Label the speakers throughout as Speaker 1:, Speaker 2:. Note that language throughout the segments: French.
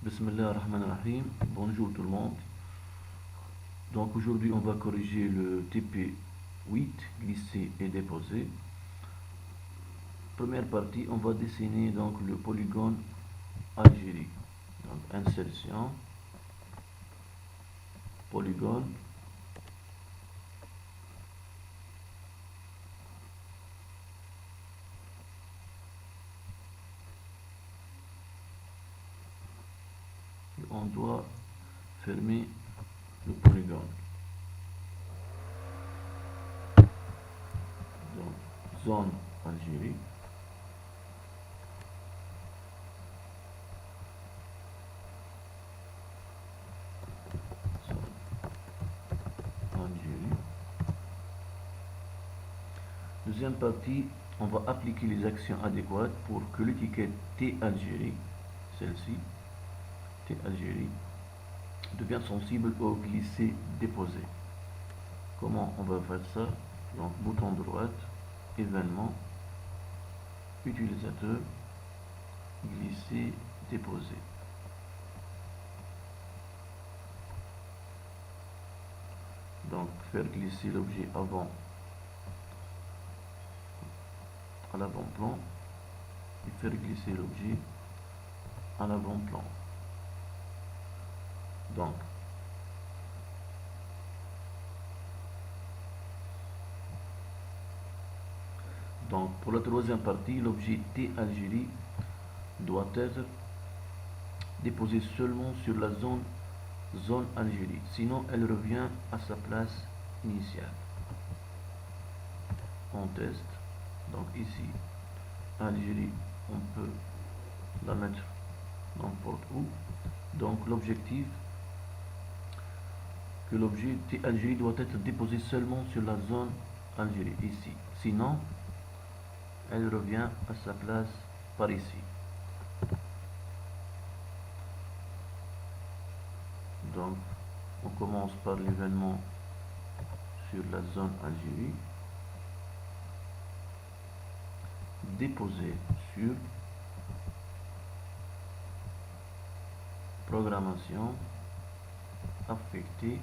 Speaker 1: Bismillah ar-Rahman ar-Rahim. Bonjour tout le monde. Donc aujourd'hui on va corriger le TP8, glisser et déposer. Première partie, on va dessiner donc le polygone Algérie. Donc insertion, polygone, et on doit fermer le polygone. Donc zone Algérie. Algérie. Deuxième partie, on va appliquer les actions adéquates pour que l'étiquette T Algérie, celle-ci, T Algérie, devient sensible au glisser-déposer. Comment on va faire ça? Donc bouton droite, événement, utilisateur, glisser-déposer. Donc faire glisser l'objet avant à l'avant-plan et faire glisser l'objet à l'avant-plan. Donc pour la troisième partie, l'objet T Algérie doit être déposé seulement sur la zone Algérie, sinon elle revient à sa place initiale. On teste. Donc ici, Algérie, on peut la mettre n'importe où. Donc l'objectif, que l'objet T Algérie doit être déposé seulement sur la zone Algérie, ici. Sinon, elle revient à sa place par ici. Donc, on commence par l'événement sur la zone Algérie. Déposer sur programmation, affecté,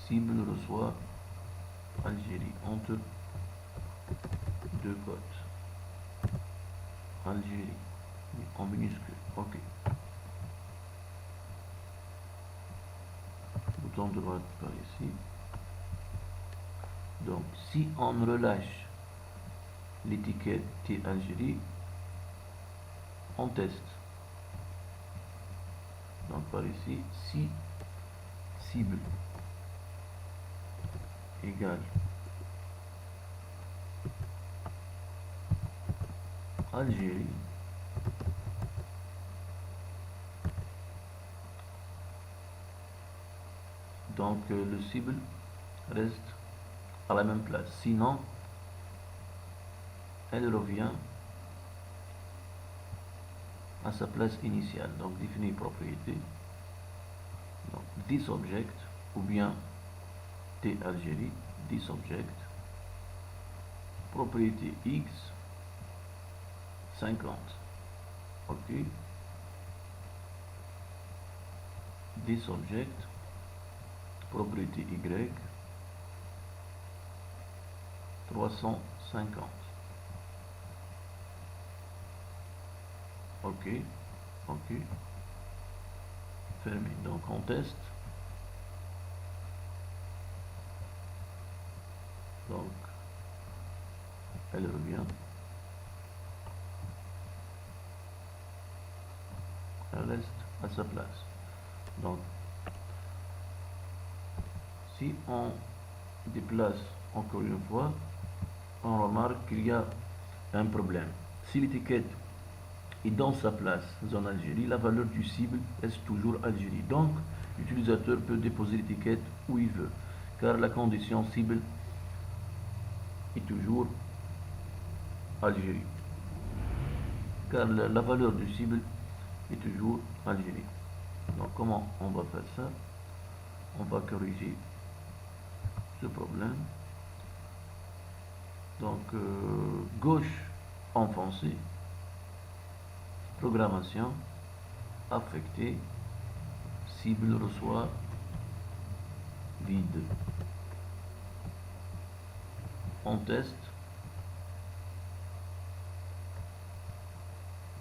Speaker 1: cible reçoit Algérie entre deux cotes. Algérie en minuscule. Ok. Bouton droit par ici. Donc si on relâche l'étiquette T Algérie, on teste. Donc par ici, si cible égale Algérie, donc le cible reste à la même place. Sinon, elle revient à sa place initiale. Donc définir propriété. Donc this object ou bien T Algérie, this object, propriété X 50. Ok. This object, propriété Y 350. Ok. Ok. Fermé. Donc on teste. Donc elle revient. Elle reste à sa place. Donc si on déplace encore une fois, on remarque qu'il y a un problème. Si l'étiquette est dans sa place, zone Algérie, la valeur du cible reste toujours Algérie. Donc, l'utilisateur peut déposer l'étiquette où il veut, car la condition cible est toujours Algérie. Car la valeur du cible est toujours Algérie. Donc, comment on va faire ça? On va corriger ce problème. Donc, gauche enfoncée, Programmation, affectée, cible reçoit, vide. On teste.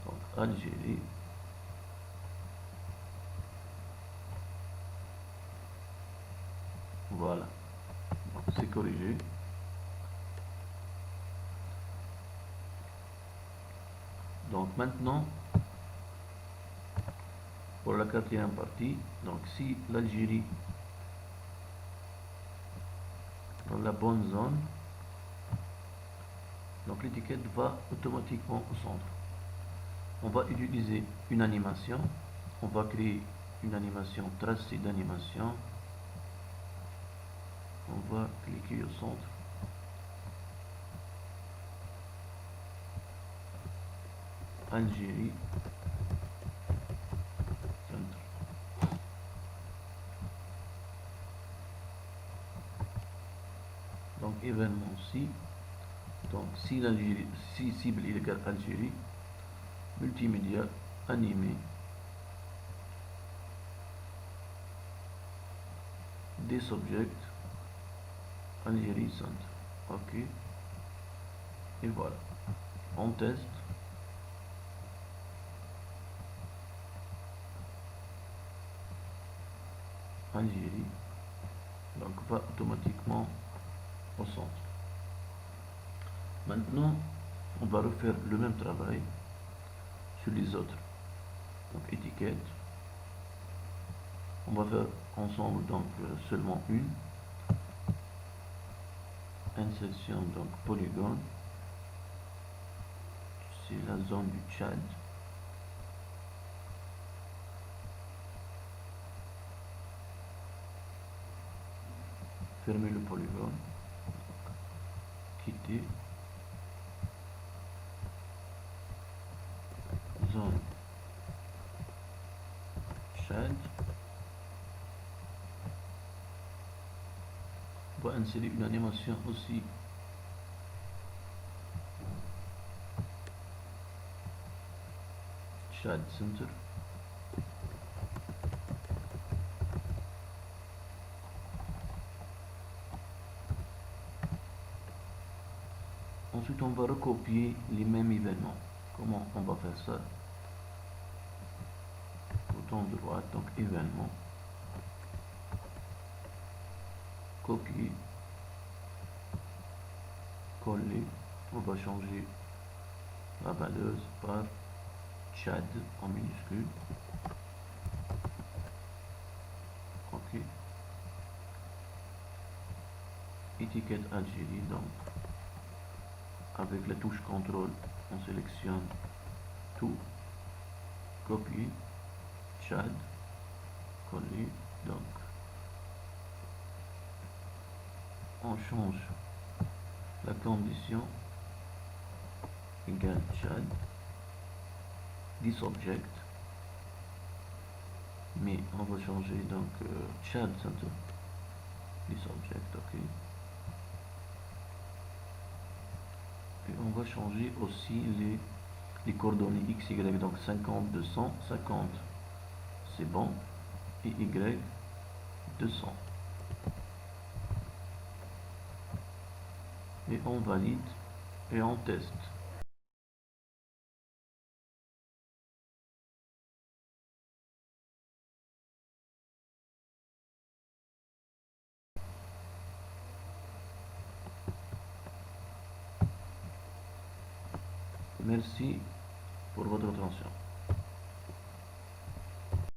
Speaker 1: Donc Algérie. Voilà. C'est corrigé. Donc maintenant, pour la quatrième partie, donc si l'Algérie dans la bonne zone, donc l'étiquette va automatiquement au centre. On va utiliser une animation. On va créer une animation, tracé d'animation. On va cliquer au centre. Algérie. Centre. Donc événement si. Donc si l'Algérie, si cible égale Algérie, multimédia, animé, des subjects, Algérie centre. Ok. Et voilà. On teste. Algérie. Donc va automatiquement au centre. Maintenant, on va refaire le même travail sur les autres. Donc étiquette. On va faire ensemble donc seulement une. Insertion donc polygone. C'est la zone du Tchad. Fermez le polygone. Quitter. Zone Tchad. On va insérer une animation aussi. Tchad Center. Ensuite, on va recopier les mêmes événements. Comment on va faire ça? Bouton droit, donc événement. Copier. Coller. On va changer la valeur par Tchad en minuscule. Ok. Étiquette Algérie, donc avec la touche contrôle, on sélectionne tout, copier, Tchad, coller, donc on change la condition égale Tchad, this object, mais on va changer donc Tchad center, this object, ok. Et on va changer aussi les coordonnées x, y, donc 50, 200, 50, c'est bon, et y, 200. Et on valide et on teste. Merci pour votre attention.